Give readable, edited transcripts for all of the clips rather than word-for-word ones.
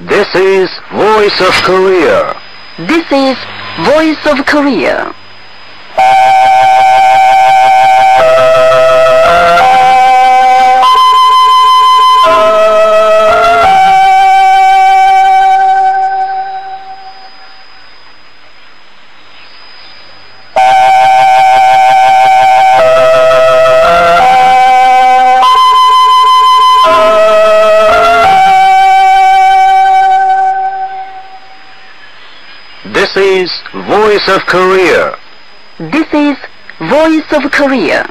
This is Voice of Korea. This is Voice of Korea. This is Voice of Korea. This is Voice of Korea.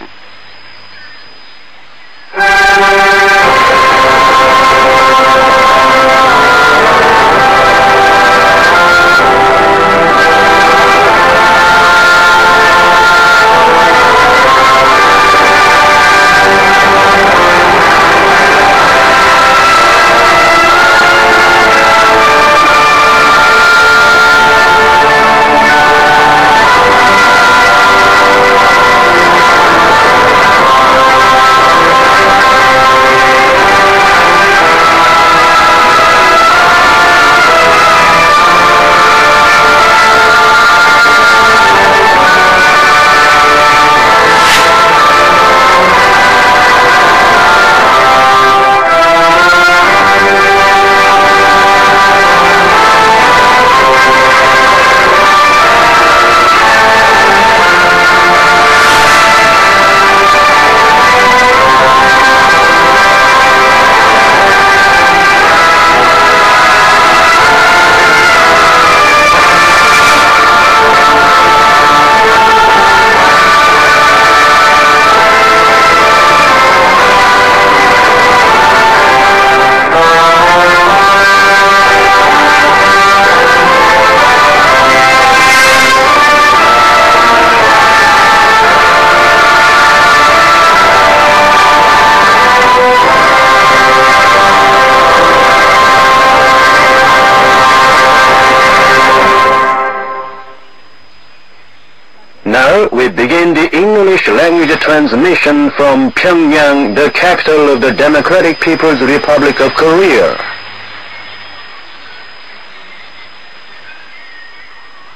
Now we begin the English language transmission from Pyongyang, the capital of the Democratic People's Republic of Korea.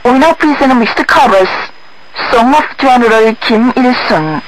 We now present Mr. Carver's Song of General Kim Il-sung.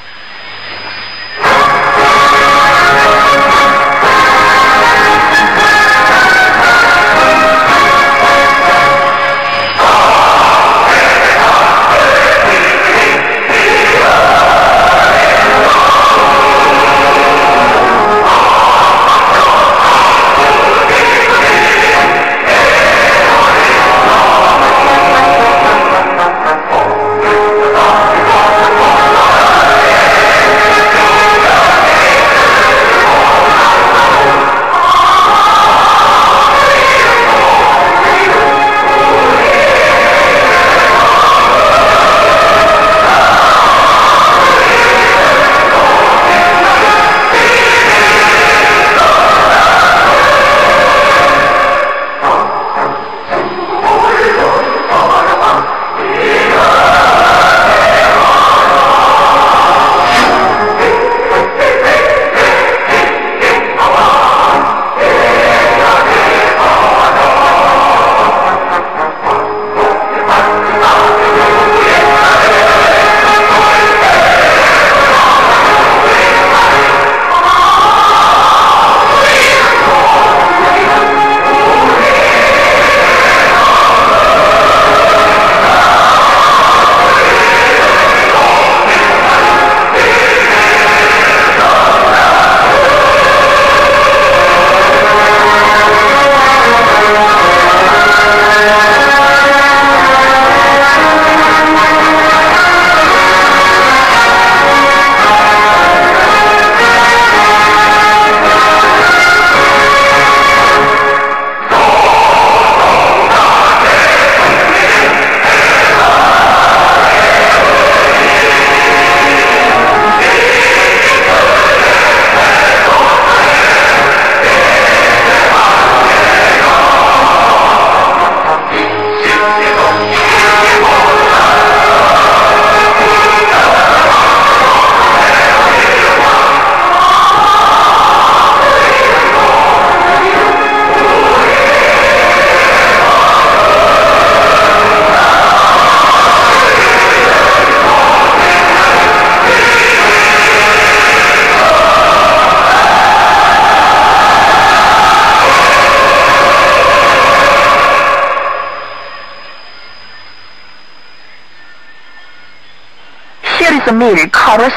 is a male chorus,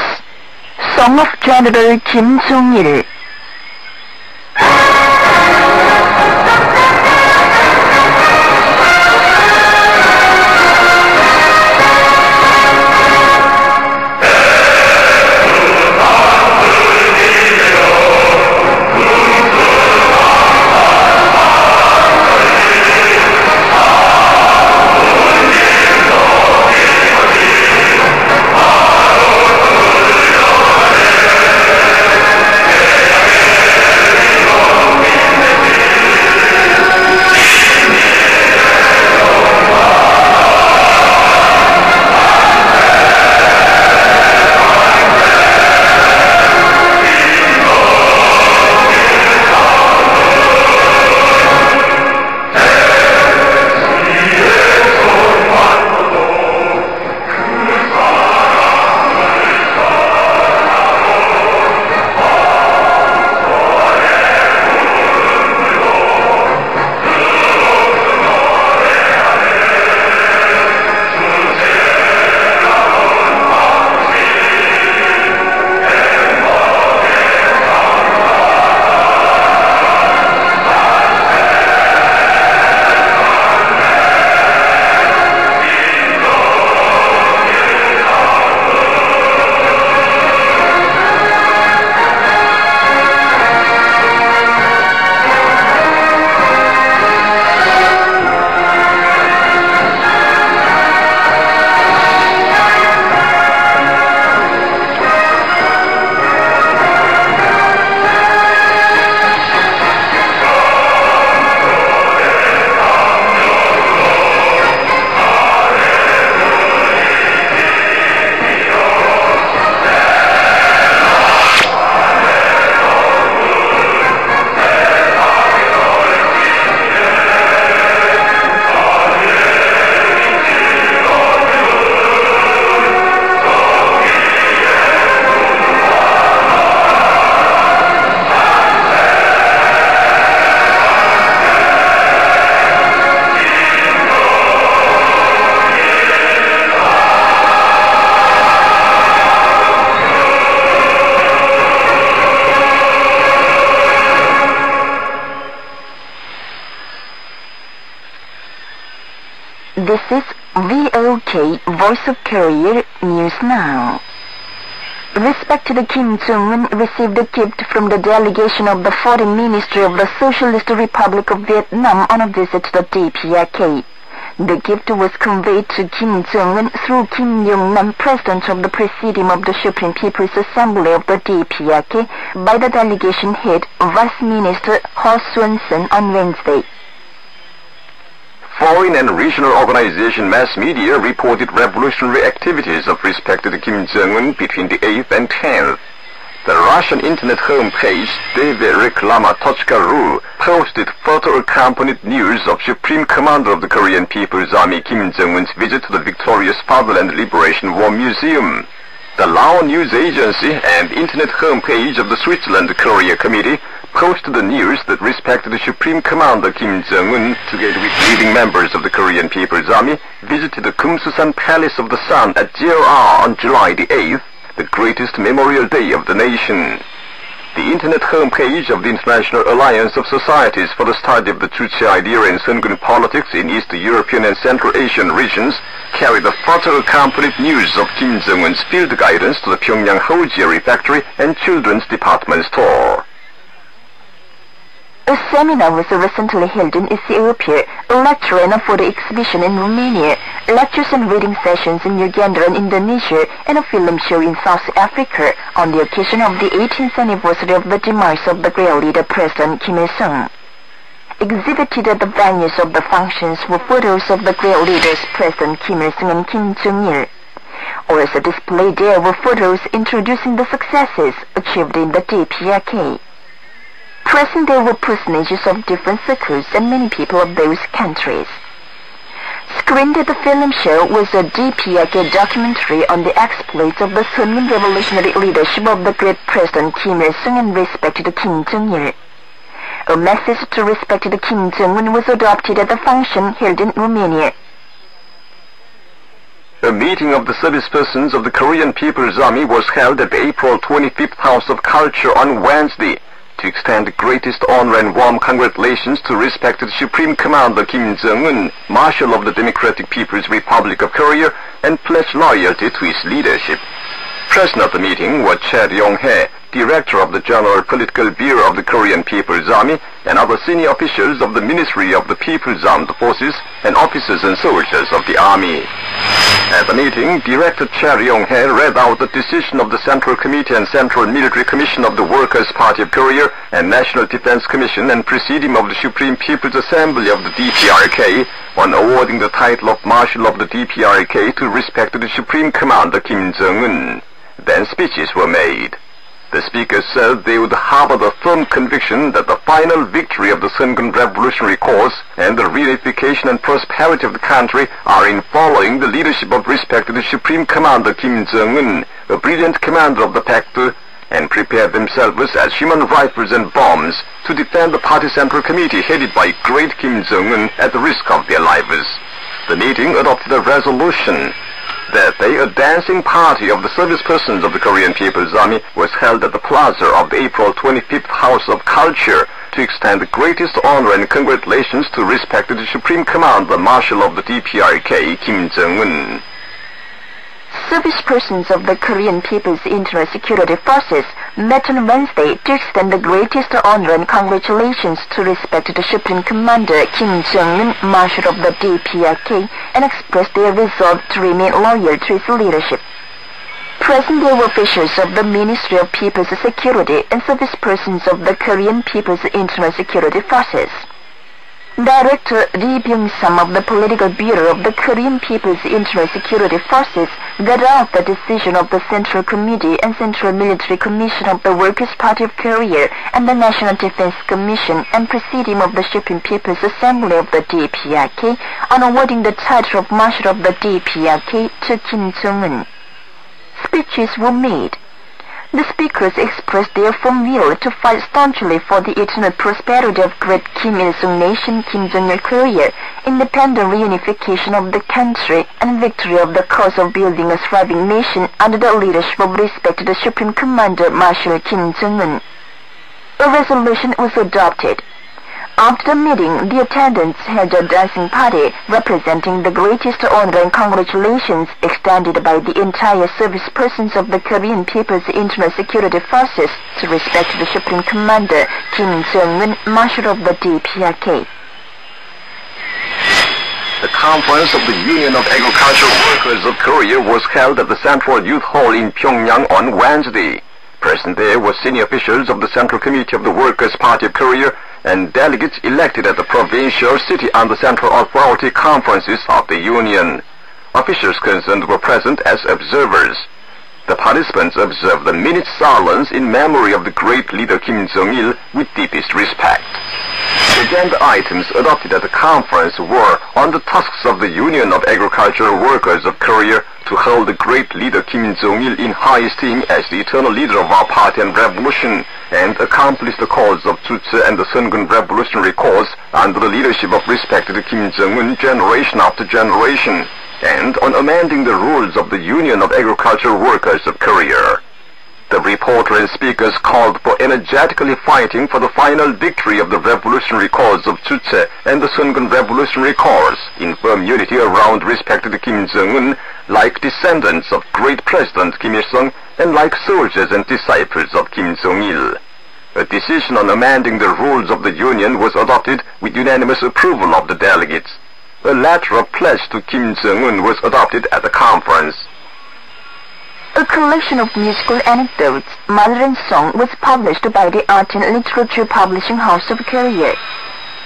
Song of General Kim Jong-il. This is VOK, Voice of Korea News Now. Respected Kim Jong-un received a gift from the delegation of the Foreign Ministry of the Socialist Republic of Vietnam on a visit to the DPRK. The gift was conveyed to Kim Jong-un through Kim Yong-nam, President of the Presidium of the Supreme People's Assembly of the DPRK, by the delegation head, Vice Minister Ho Sun-sen, on Wednesday. Foreign and regional organization mass media reported revolutionary activities of respected Kim Jong-un between the 8th and 10th. The Russian internet homepage tvreklama.ru posted photo-accompanied news of Supreme Commander of the Korean People's Army Kim Jong-un's visit to the Victorious Fatherland Liberation War Museum. The Lao News Agency and internet homepage of the Switzerland Korea Committee posted the news that respected Supreme Commander Kim Jong-un, together with leading members of the Korean People's Army, visited the Kumsusan Palace of the Sun at JR on July the 8th, the greatest memorial day of the nation. The internet homepage of the International Alliance of Societies for the Study of the Juche Idea and Sungun Politics in East European and Central Asian regions carried the photo-accompanied news of Kim Jong-un's field guidance to the Pyongyang hosiery factory and children's department store. A seminar was recently held in Ethiopia, a lecture and a photo exhibition in Romania, lectures and reading sessions in Uganda and Indonesia, and a film show in South Africa on the occasion of the 18th anniversary of the demise of the great leader President Kim Il-sung. Exhibited at the venues of the functions were photos of the great leaders President Kim Il-sung and Kim Jong-il. Also displayed there were photos introducing the successes achieved in the DPRK. Present there were personages of different circles and many people of those countries. Screened at the film show was a DPRK documentary on the exploits of the Sungun revolutionary leadership of the great President Kim Il-sung and respected Kim Jong-il. A message to respected Kim Jong-un was adopted at the function held in Romania. A meeting of the service persons of the Korean People's Army was held at the April 25th House of Culture on Wednesday to extend the greatest honor and warm congratulations to respected Supreme Commander Kim Jong-un, Marshal of the Democratic People's Republic of Korea, and pledge loyalty to his leadership. Present at the meeting were Chae Ryong-hae, Director of the General Political Bureau of the Korean People's Army, and other senior officials of the Ministry of the People's Armed Forces and officers and soldiers of the Army. At the meeting, Director Chae Ryong-hae read out the decision of the Central Committee and Central Military Commission of the Workers' Party of Korea and National Defense Commission and Presidium of the Supreme People's Assembly of the DPRK on awarding the title of Marshal of the DPRK to respected Supreme Commander Kim Jong-un. Then speeches were made. The speakers said they would harbor the firm conviction that the final victory of the Sungun revolutionary cause and the reunification and prosperity of the country are in following the leadership of respected Supreme Commander Kim Jong-un, a brilliant commander of the Pact, and prepared themselves as human rifles and bombs to defend the party Central Committee headed by great Kim Jong-un at the risk of their lives. The meeting adopted a resolution that day a dancing party of the service persons of the Korean People's Army was held at the plaza of the April 25th House of Culture to extend the greatest honor and congratulations to respected Supreme Commander Marshal of the DPRK, Kim Jong-un. Service persons of the Korean People's Internal Security Forces met on Wednesday to extend the greatest honor and congratulations to respected Supreme Commander Kim Jong-un, Marshal of the DPRK, and express their resolve to remain loyal to his leadership. Present there were officials of the Ministry of People's Security and service persons of the Korean People's Internal Security Forces. Director Lee Byung-sam of the Political Bureau of the Korean People's Internal Security Forces read out the decision of the Central Committee and Central Military Commission of the Workers' Party of Korea and the National Defense Commission and Presidium of the Supreme People's Assembly of the DPRK on awarding the title of Marshal of the DPRK to Kim Jong-un. Speeches were made. The speakers expressed their firm will to fight staunchly for the eternal prosperity of great Kim Il-sung nation, Kim Jong-il Korea, independent reunification of the country, and victory of the cause of building a thriving nation under the leadership of respected Supreme Commander Marshal Kim Jong-un. A resolution was adopted. After the meeting, the attendants held a dancing party representing the greatest honor and congratulations extended by the entire service persons of the Korean People's Internal Security Forces to respect the Supreme Commander Kim Jong-un, Marshal of the DPRK. The conference of the Union of Agricultural Workers of Korea was held at the Central Youth Hall in Pyongyang on Wednesday. Present there were senior officials of the Central Committee of the Workers' Party of Korea and delegates elected at the provincial, city and the central authority conferences of the Union. Officials concerned were present as observers. The participants observed a minute's silence in memory of the great leader Kim Jong-il with deepest respect. Agenda items adopted at the conference were on the tasks of the Union of Agricultural Workers of Korea to hold the great leader Kim Jong-il in high esteem as the eternal leader of our party and revolution, and accomplish the cause of UTC and the Sungun revolutionary cause under the leadership of respected Kim Jong-un generation after generation, and on amending the rules of the Union of Agricultural Workers of Korea. The reporter and speakers called for energetically fighting for the final victory of the revolutionary cause of UTC and the Sungun revolutionary cause in firm unity around respected Kim Jong-un, like descendants of great President Kim Il-sung and like soldiers and disciples of Kim Jong-il. A decision on amending the rules of the Union was adopted with unanimous approval of the delegates. A letter of pledge to Kim Jong-un was adopted at the conference. A collection of musical anecdotes, modern song, was published by the Art and Literature Publishing House of Korea.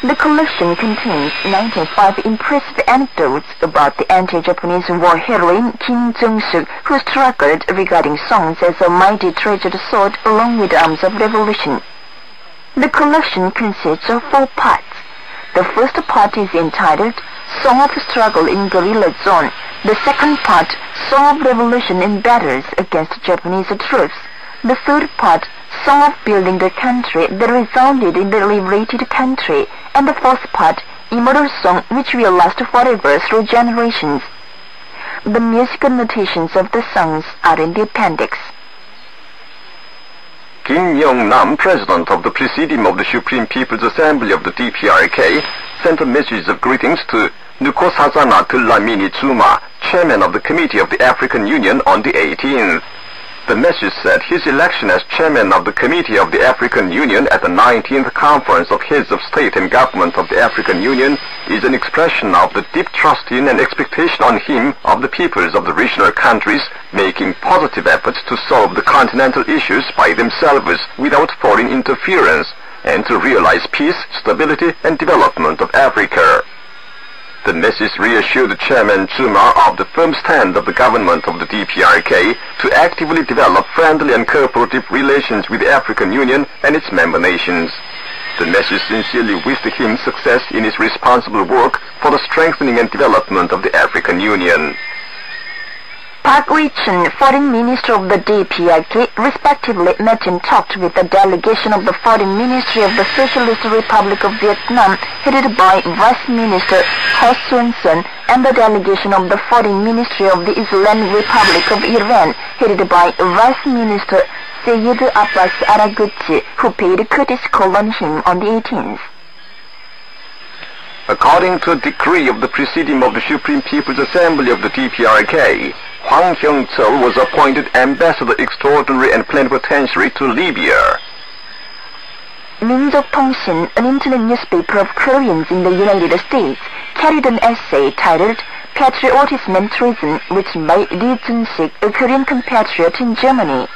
The collection contains 95 impressive anecdotes about the anti-Japanese war heroine Kim Jong-suk, who struggled regarding songs as a mighty treasured sword along with arms of revolution. The collection consists of 4 parts. The first part is entitled Song of Struggle in Guerrilla Zone. The second part, Song of Revolution in Battles Against Japanese Troops. The third part, Song of Building the Country that resounded in the liberated country. And the fourth part, Immortal Song which will last forever through generations. The musical notations of the songs are in the appendix. Kim Yong-nam, president of the Presidium of the Supreme People's Assembly of the DPRK, sent a message of greetings to Nkosazana Dlamini Zuma, chairman of the Committee of the African Union, on the 18th. The message said his election as chairman of the Committee of the African Union at the 19th Conference of Heads of State and Government of the African Union is an expression of the deep trust in and expectation on him of the peoples of the regional countries, making positive efforts to solve the continental issues by themselves without foreign interference, and to realize peace, stability, and development of Africa. The message reassured Chairman Zuma of the firm stand of the government of the DPRK to actively develop friendly and cooperative relations with the African Union and its member nations. The message sincerely wished him success in his responsible work for the strengthening and development of the African Union. Park Wee-chun, Foreign Minister of the DPRK, respectively met and talked with the delegation of the Foreign Ministry of the Socialist Republic of Vietnam, headed by Vice Minister Ho Sun-sun, and the delegation of the Foreign Ministry of the Islamic Republic of Iran, headed by Vice Minister Syed Abbas Araghchi, who paid a courteous call on him on the 18th. According to a decree of the Presidium of the Supreme People's Assembly of the DPRK, Hwang Hyung-cheol was appointed Ambassador Extraordinary and Plenipotentiary to Libya. 민족통신, an internet newspaper of Koreans in the United States, carried an essay titled Patriotism and Treason, written by Lee Jun-sik, a Korean compatriot in Germany.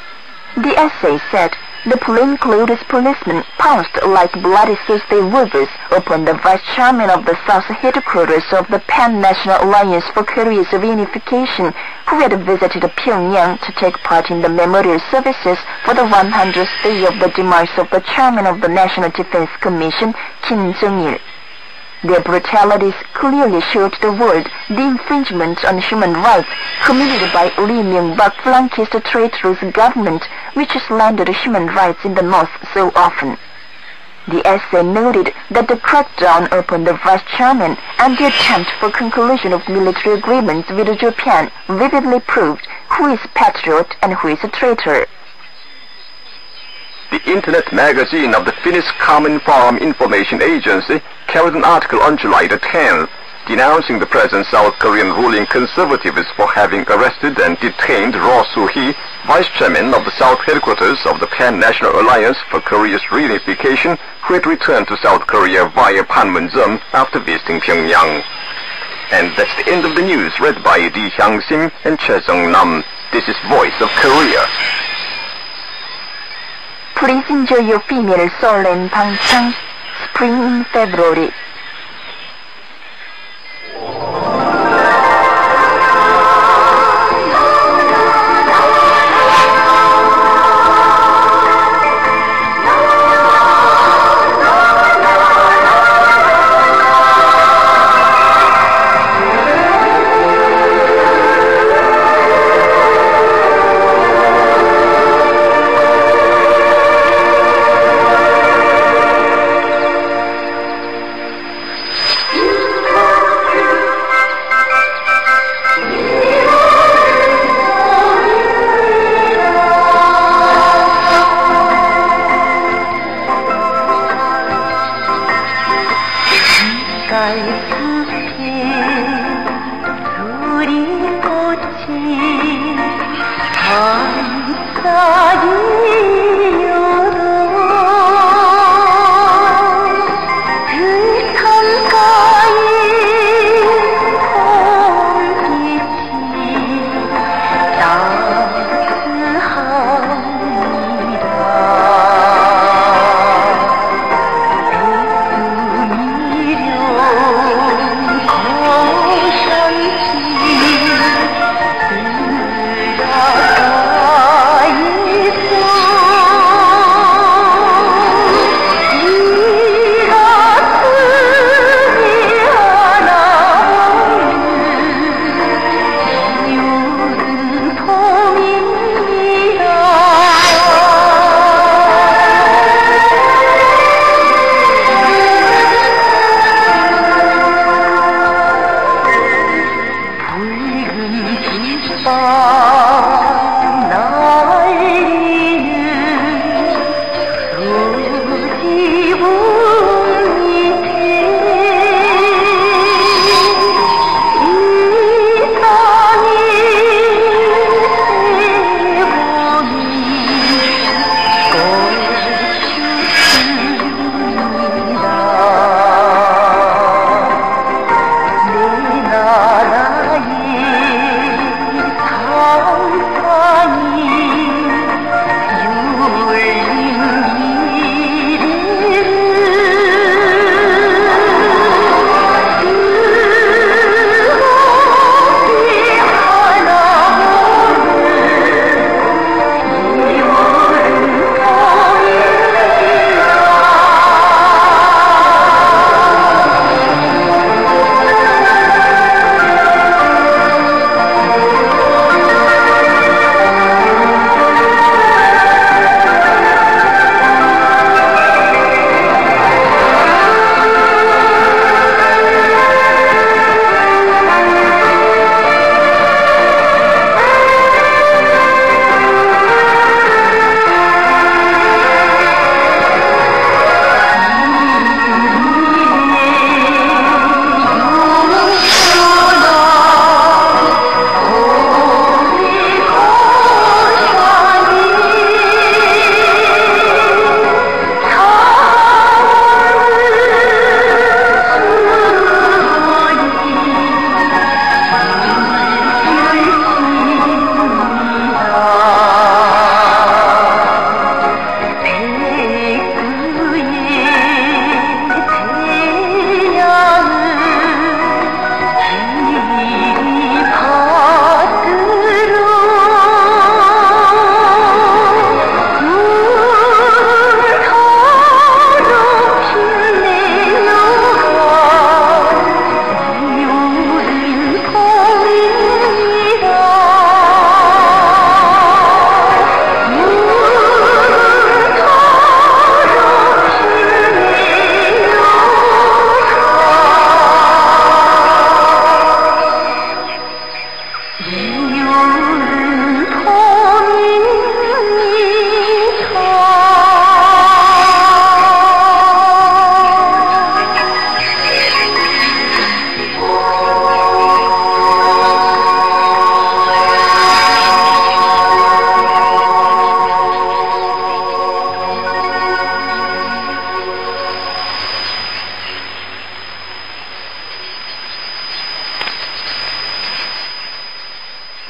The essay said, the plainclothes policemen pounced like bloodthirsty wolves upon the vice chairman of the South headquarters of the Pan-National Alliance for Korea's Reunification, who had visited Pyongyang to take part in the memorial services for the 100th day of the demise of the chairman of the National Defense Commission, Kim Jong-il. Their brutalities clearly showed the world the infringements on human rights committed by Lee Myung-bak flankist traitorous government, which slandered human rights in the North so often. The essay noted that the crackdown upon the vice chairman and the attempt for conclusion of military agreements with Japan vividly proved who is patriot and who is a traitor. The Internet magazine of the Finnish Common Forum Information Agency carried an article on July the 10th, denouncing the present South Korean ruling conservatives for having arrested and detained Roh Soo-hee, vice chairman of the South headquarters of the Pan-National Alliance for Korea's Reunification, who had returned to South Korea via Panmunjom after visiting Pyongyang. And that's the end of the news, read by Lee Hyang-sim and Choi Jung-nam. This is Voice of Korea. Please enjoy your female soul and pangchang, Spring in February.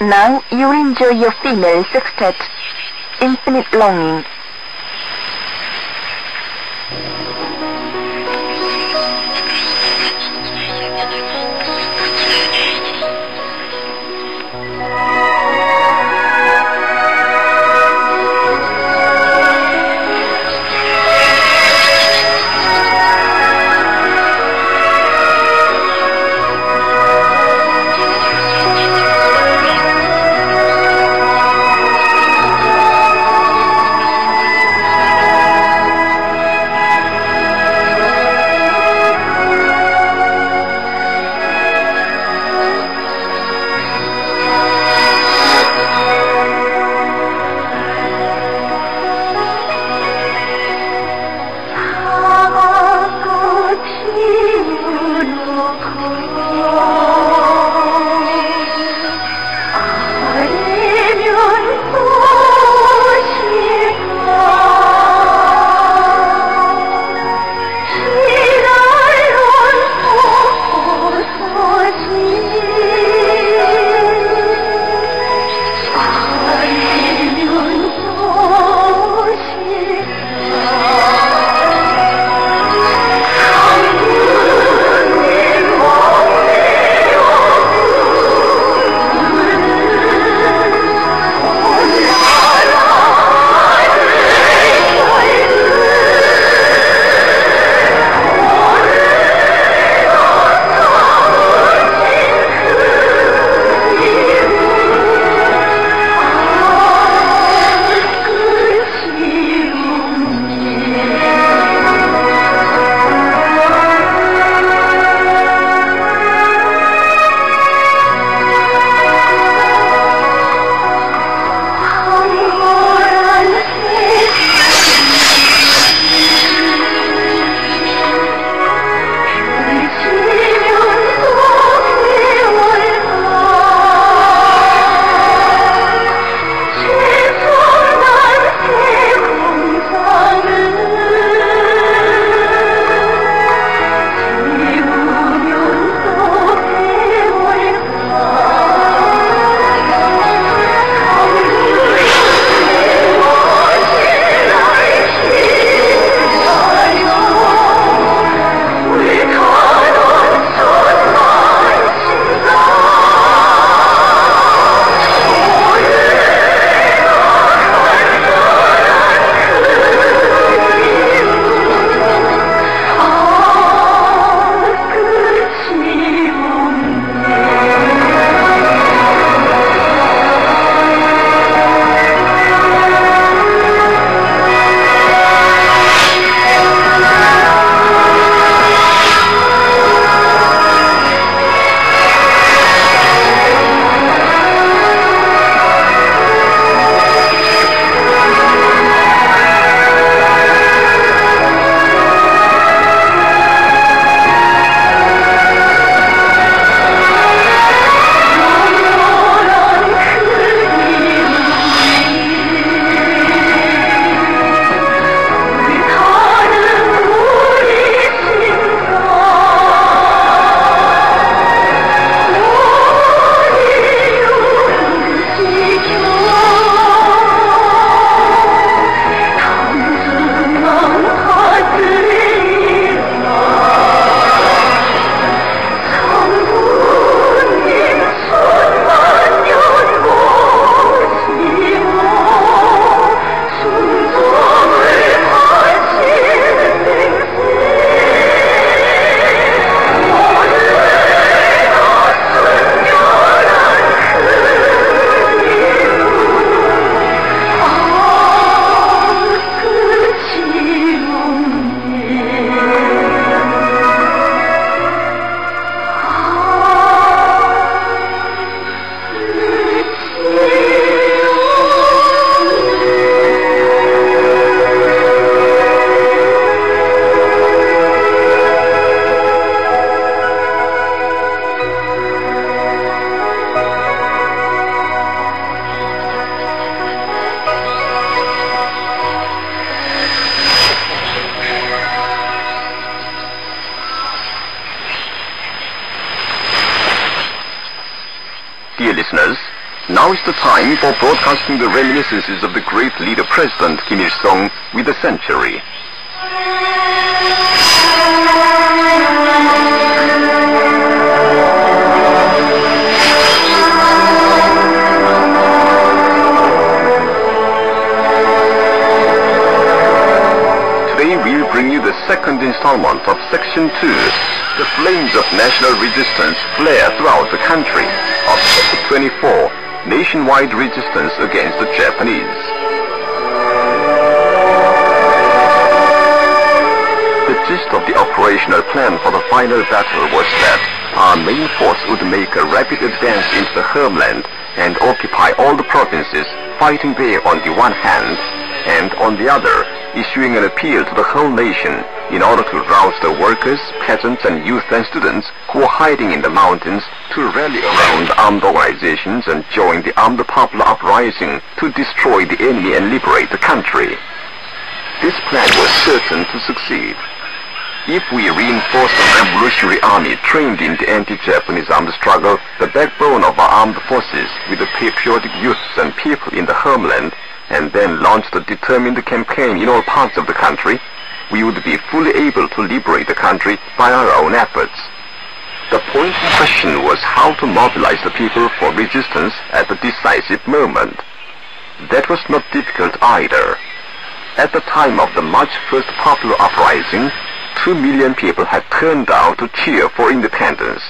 Now you will enjoy your female sextet, Infinite Longing. Dear listeners, Now is the time for broadcasting the reminiscences of the great leader President Kim Il-sung with a century. Today we'll bring you the second installment of Section 2. The flames of national resistance flare throughout the country. Of Chapter 24, Nationwide Resistance Against the Japanese. The gist of the operational plan for the final battle was that our main force would make a rapid advance into the homeland and occupy all the provinces, fighting there on the one hand, and on the other, issuing an appeal to the whole nation in order to rouse the workers, peasants, and youth and students who were hiding in the mountains to rally around armed organizations and join the armed popular uprising to destroy the enemy and liberate the country. This plan was certain to succeed. If we reinforce the revolutionary army trained in the anti-Japanese armed struggle, the backbone of our armed forces, with the patriotic youths and people in the homeland, and then launched a determined campaign in all parts of the country, we would be fully able to liberate the country by our own efforts. The point in question was how to mobilize the people for resistance at the decisive moment. That was not difficult either. At the time of the March 1st popular uprising, 2 million people had turned out to cheer for independence.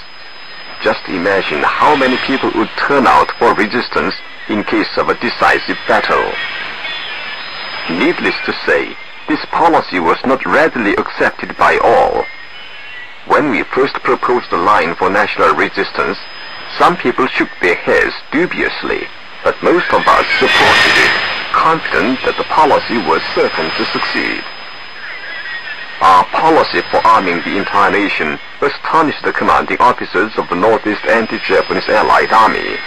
Just imagine how many people would turn out for resistance in case of a decisive battle. Needless to say, this policy was not readily accepted by all. When we first proposed the line for national resistance, some people shook their heads dubiously, but most of us supported it, confident that the policy was certain to succeed. Our policy for arming the entire nation astonished the commanding officers of the Northeast Anti-Japanese Allied Army.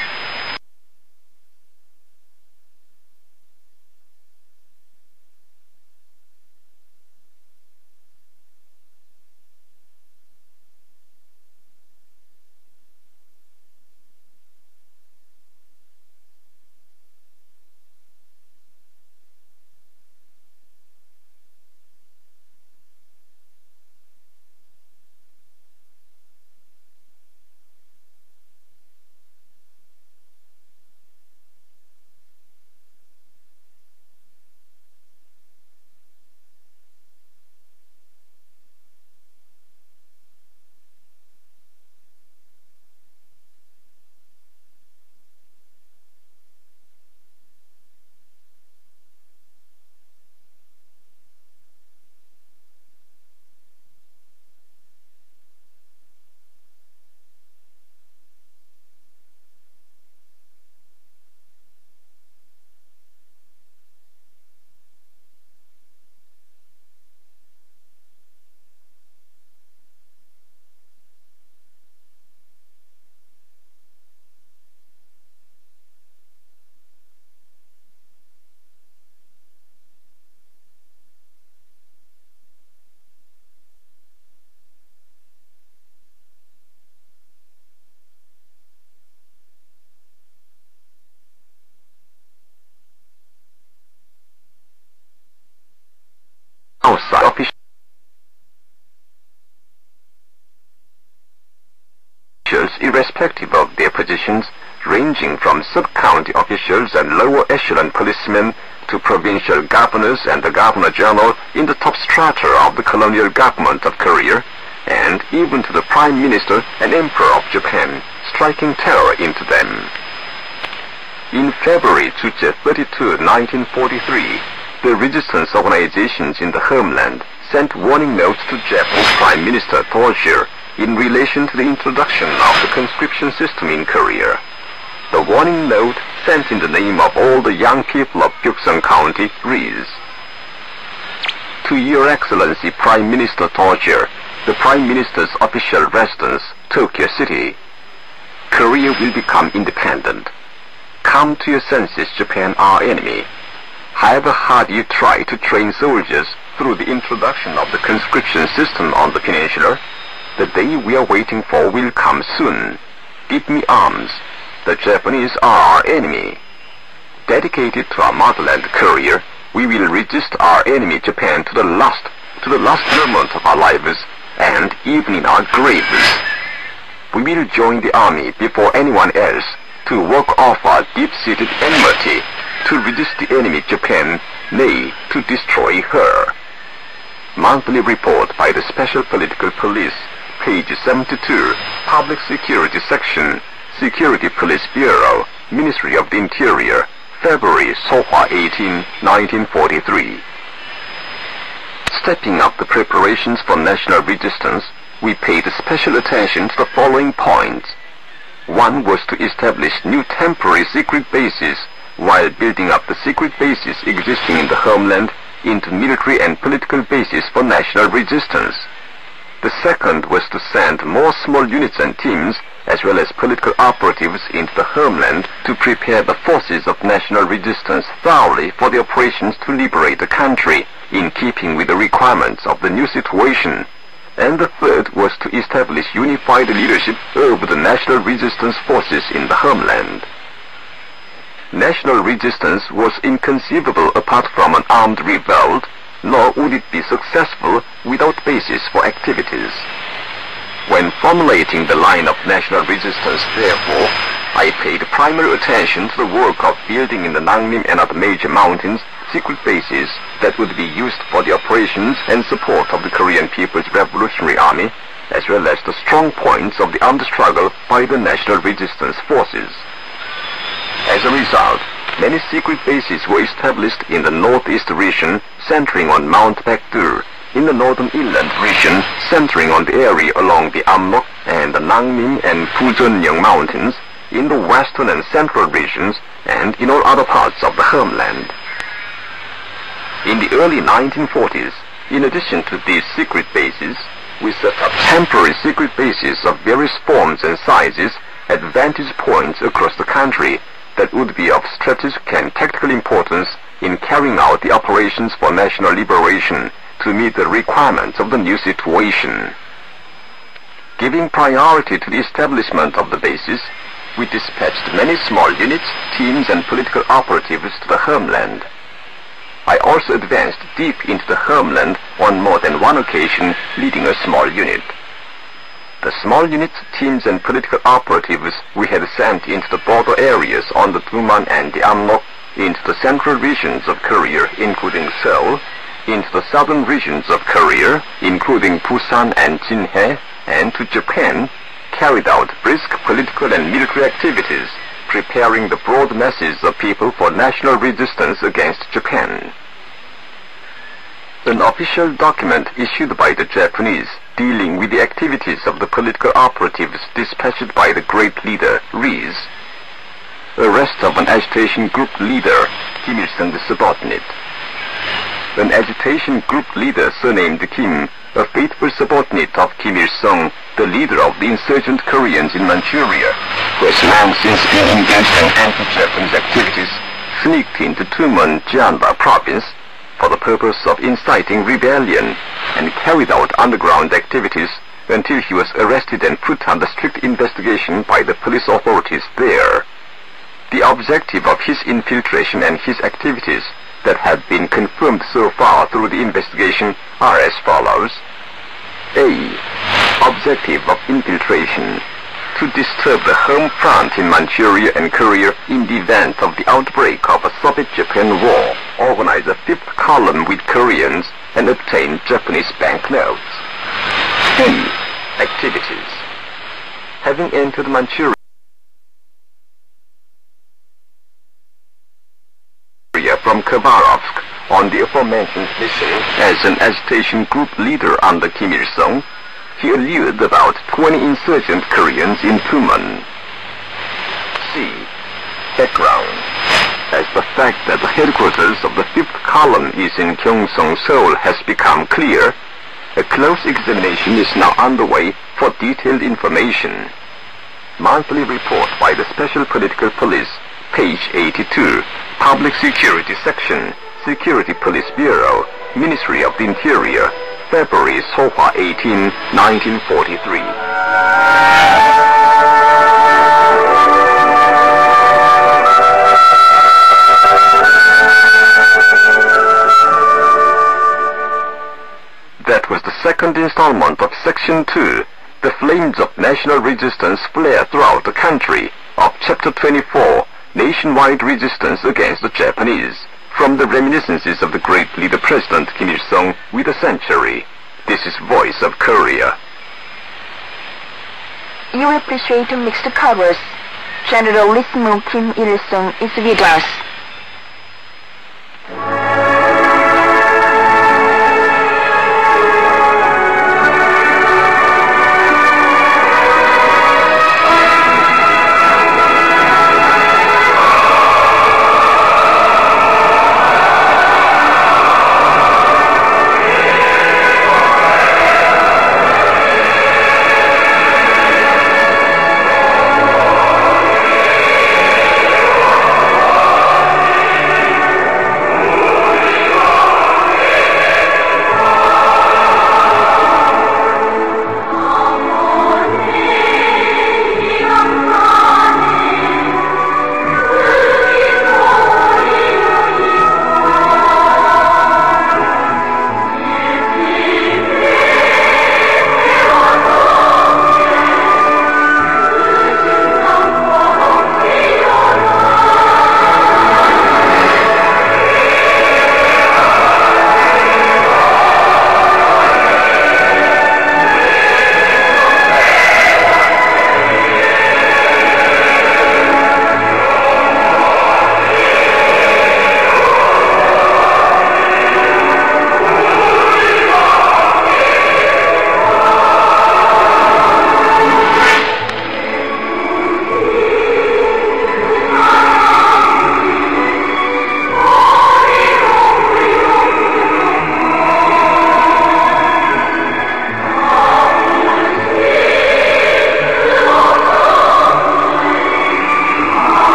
Outside officials, irrespective of their positions, ranging from sub-county officials and lower echelon policemen to provincial governors and the governor-general in the top strata of the colonial government of Korea, and even to the Prime Minister and Emperor of Japan, striking terror into them. In February 32, 1943, the resistance organizations in the homeland sent warning notes to Japanese Prime Minister Toshio in relation to the introduction of the conscription system in Korea. The warning note, sent in the name of all the young people of Gyeongsang County, reads: To Your Excellency Prime Minister Toshio, the Prime Minister's official residence, Tokyo City. Korea will become independent. Come to your senses, Japan, our enemy. However hard you try to train soldiers through the introduction of the conscription system on the peninsula, the day we are waiting for will come soon. Give me arms. the Japanese are our enemy. Dedicated to our motherland Korea, we will resist our enemy Japan to the last moment of our lives, and even in our graves. We will join the army before anyone else to work off our deep-seated enmity, to resist the enemy Japan, nay, to destroy her. Monthly report by the Special Political Police, page 72, Public Security Section, Security Police Bureau, Ministry of the Interior, February 18, 1943. Stepping up the preparations for national resistance, we paid special attention to the following points. One was to establish new temporary secret bases while building up the secret bases existing in the homeland into military and political bases for national resistance. The second was to send more small units and teams as well as political operatives into the homeland to prepare the forces of national resistance thoroughly for the operations to liberate the country in keeping with the requirements of the new situation. And the third was to establish unified leadership over the national resistance forces in the homeland. National resistance was inconceivable apart from an armed revolt, nor would it be successful without basis for activities. When formulating the line of national resistance, therefore, I paid primary attention to the work of building in the Nanglim and other major mountains secret bases that would be used for the operations and support of the Korean People's Revolutionary Army, as well as the strong points of the armed struggle by the national resistance forces. As a result, many secret bases were established in the northeast region, centering on Mount Baekdur, in the northern inland region, centering on the area along the Amrok and the Nanglim and Pujeonyeong mountains, in the western and central regions, and in all other parts of the homeland. In the early 1940s, in addition to these secret bases, we set up temporary secret bases of various forms and sizes at vantage points across the country that would be of strategic and tactical importance in carrying out the operations for national liberation to meet the requirements of the new situation. Giving priority to the establishment of the bases, we dispatched many small units, teams, and political operatives to the homeland. I also advanced deep into the homeland on more than one occasion, leading a small unit. The small units, teams, and political operatives we had sent into the border areas on the Tuman and the Amrok, into the central regions of Korea, including Seoul, into the southern regions of Korea, including Busan and Jinhae, and to Japan, carried out brisk political and military activities, preparing the broad masses of people for national resistance against Japan. An official document issued by the Japanese dealing with the activities of the political operatives dispatched by the great leader reads, "Arrest of an agitation group leader, Kim Il-sung's subordinate." An agitation group leader surnamed Kim, a faithful subordinate of Kim Il-sung, the leader of the insurgent Koreans in Manchuria, who has long since been engaged in anti-Japanese activities, sneaked into Tumen, Jeonba province for the purpose of inciting rebellion and carried out underground activities until he was arrested and put under strict investigation by the police authorities there. The objective of his infiltration and his activities that have been confirmed so far through the investigation are as follows. A. Objective of infiltration: to disturb the home front in Manchuria and Korea in the event of the outbreak of a Soviet-Japan war, organize a fifth column with Koreans, and obtain Japanese banknotes. B. Activities: having entered Manchuria from Khabarovsk on the aforementioned mission as an agitation group leader under Kim Il-sung, he allured about 20 insurgent Koreans in Tumen. C. Background: as the fact that the headquarters of the 5th column is in Gyeongsang, Seoul has become clear, a close examination is now underway for detailed information. Monthly report by the Special Political Police, page 82, Public Security Section, Security Police Bureau, Ministry of the Interior, February 18, 1943. installment of Section 2, The Flames of National Resistance Flare Throughout the Country, of Chapter 24, Nationwide Resistance Against the Japanese, from the reminiscences of the great leader President Kim Il-sung with a century. This is Voice of Korea. You appreciate mixed colors. Generalissimo Kim Il-sung is with us.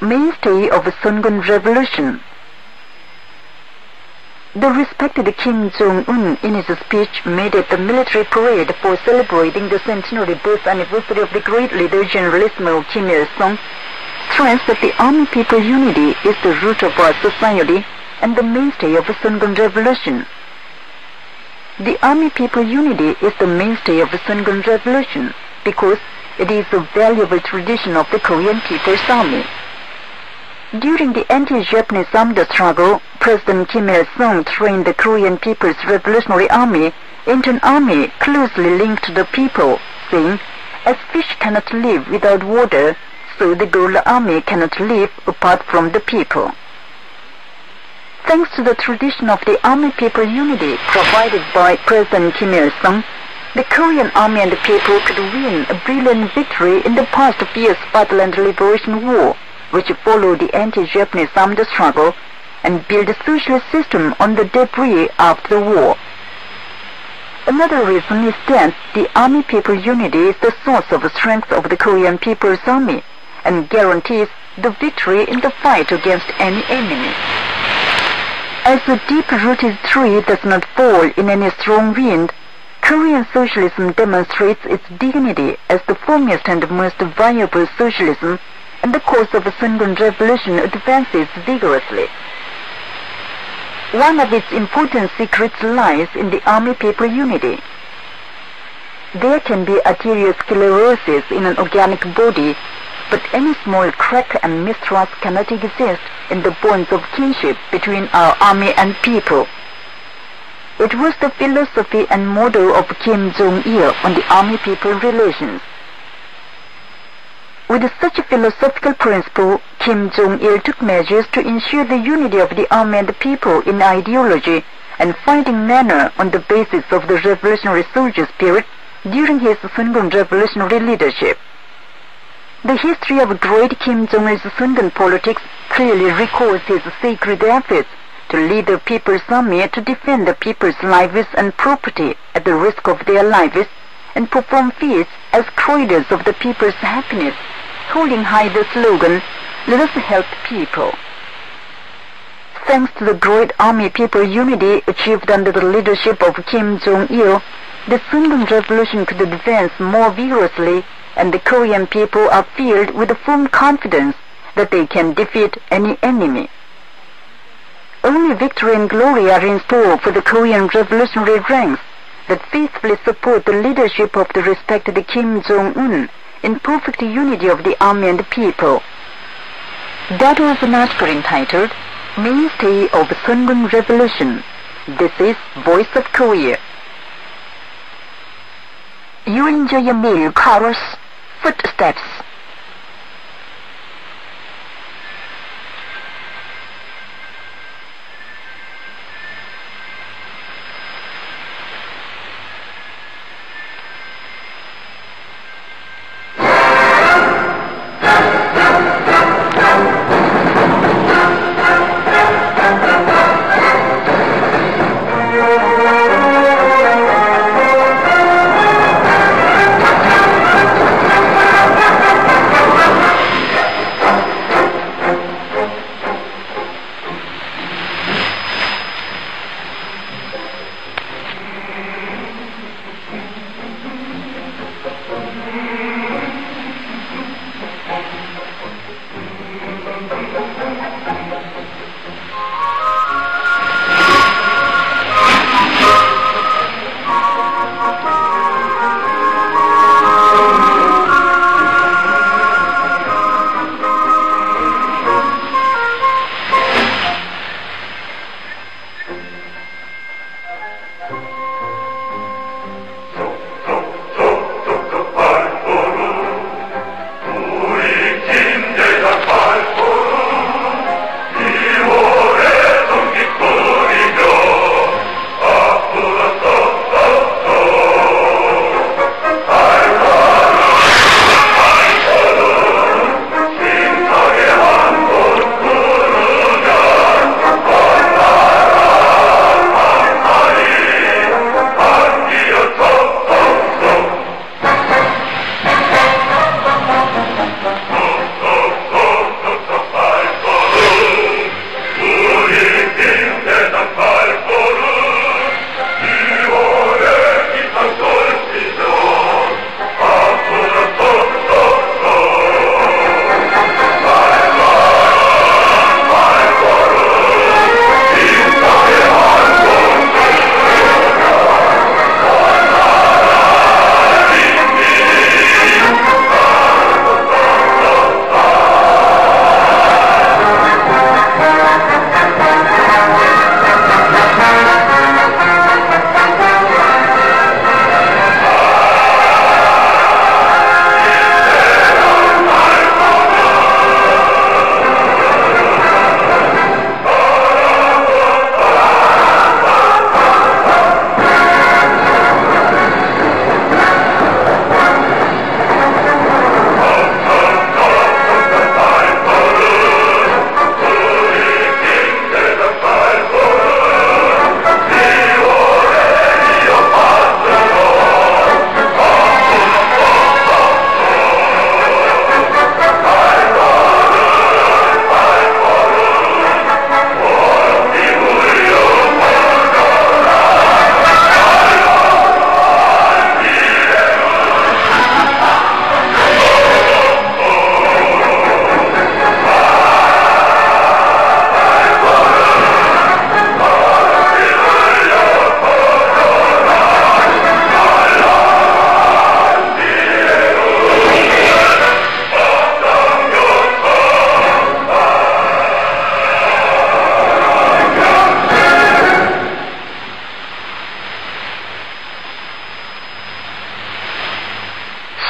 Mainstay of the Sungun Revolution. The respected Kim Jong-un, in his speech made at the military parade for celebrating the centenary birth anniversary of the great leader Generalissimo Kim Il-sung, stressed that the Army People unity is the root of our society and the mainstay of the Sungun Revolution. The Army People unity is the mainstay of the Sungun Revolution because it is a valuable tradition of the Korean People's Army. During the anti-Japanese armed struggle, President Kim Il-sung trained the Korean People's Revolutionary Army into an army closely linked to the people, saying, As fish cannot live without water, so the guerrilla army cannot live apart from the people. Thanks to the tradition of the Army People Unity provided by President Kim Il-sung, the Korean army and the people could win a brilliant victory in the past fierce Fatherland Liberation War, which followed the anti-Japanese armed struggle, and build a socialist system on the debris after the war. Another reason is that the Army People Unity is the source of strength of the Korean People's Army and guarantees the victory in the fight against any enemy. As a deep-rooted tree does not fall in any strong wind, Korean socialism demonstrates its dignity as the firmest and most viable socialism, and the cause of the Sungun Revolution advances vigorously. One of its important secrets lies in the Army People Unity. There can be arteriosclerosis in an organic body, but any small crack and mistrust cannot exist in the bonds of kinship between our army and people. It was the philosophy and motto of Kim Jong-il on the Army-people relations. With such a philosophical principle, Kim Jong-il took measures to ensure the unity of the army and the people in ideology and fighting manner on the basis of the revolutionary soldier spirit during his Sungun revolutionary leadership. The history of great Kim Jong-il's Sungun politics clearly records his sacred efforts to lead the people's army to defend the people's lives and property at the risk of their lives and perform feats as corridors of the people's happiness, holding high the slogan, "Let us help people." Thanks to the great Army People Unity achieved under the leadership of Kim Jong-il, the Sungun Revolution could advance more vigorously, and the Korean people are filled with a firm confidence that they can defeat any enemy. Only victory and glory are in store for the Korean revolutionary ranks that faithfully support the leadership of the respected Kim Jong-un in perfect unity of the army and the people. That was an article entitled Mainstay of Sungun Revolution. This is Voice of Korea. You enjoy your meal, Carlos. Footsteps.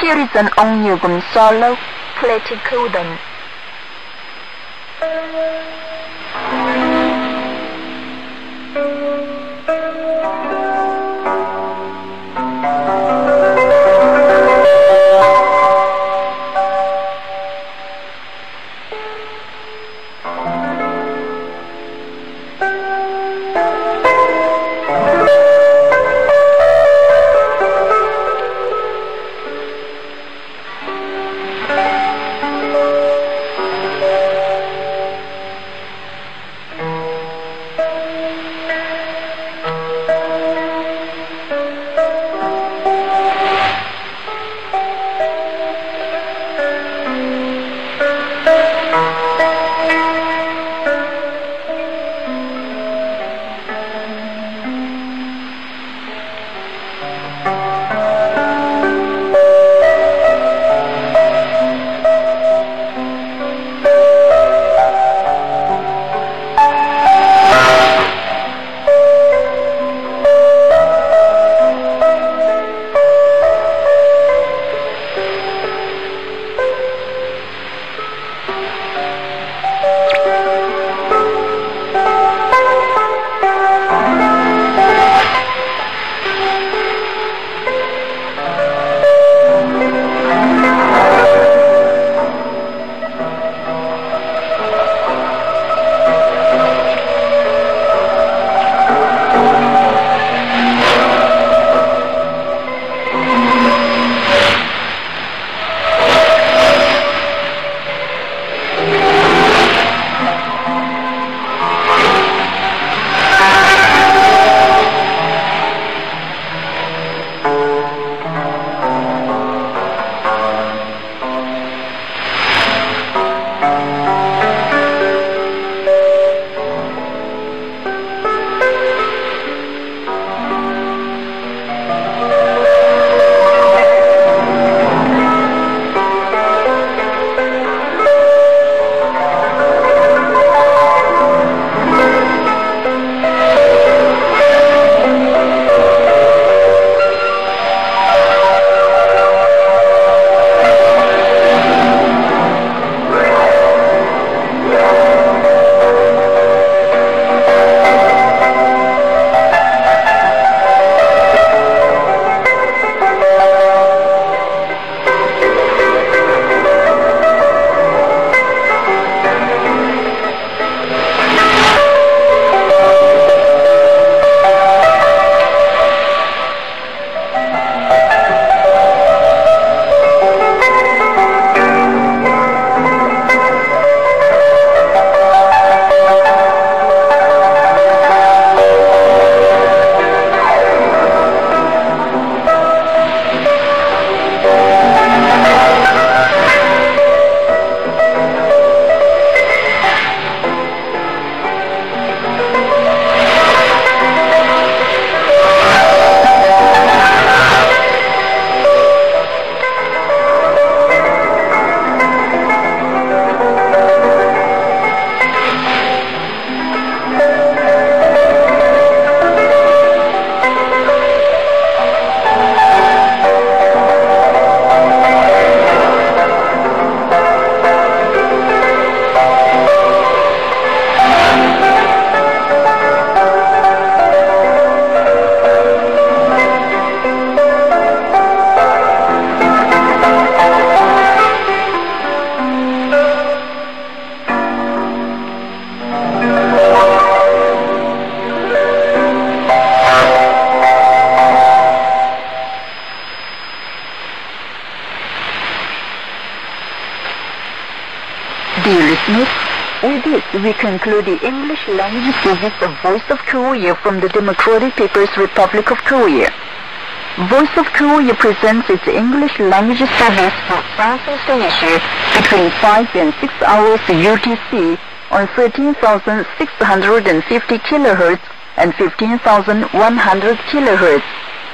Here is an Ong Yugum solo, Platycodon. Dear listeners, with this we conclude the English language series of Voice of Korea from the Democratic People's Republic of Korea. Voice of Korea presents its English language service for Southeast Asia between 5 and 6 hours UTC on 13,650 kHz and 15,100 kHz,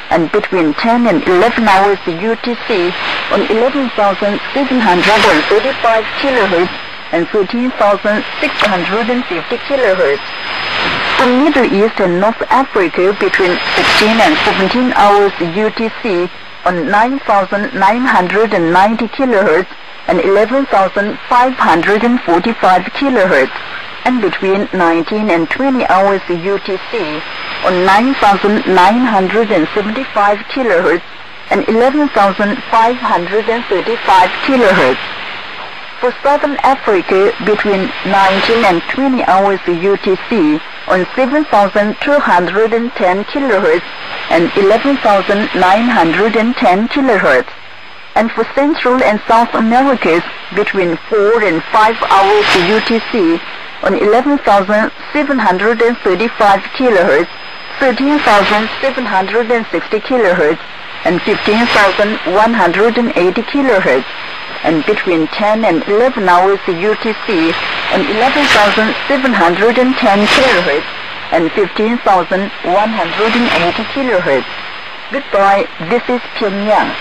and between 10 and 11 hours UTC on 11,735 kHz and 13,650 kHz. From Middle East and North Africa between 16 and 17 hours UTC on 9,990 kHz and 11,545 kHz, and between 19 and 20 hours UTC on 9,975 kHz and 11,535 kHz. For Southern Africa, between 19 and 20 hours UTC on 7,210 kHz and 11,910 kHz. And for Central and South Americas, between 4 and 5 hours UTC on 11,735 kHz, 13,760 kHz, and 15,180 kHz. And between 10 and 11 hours UTC on 11,710 kHz and 15,180 kHz. Goodbye, this is Pyongyang.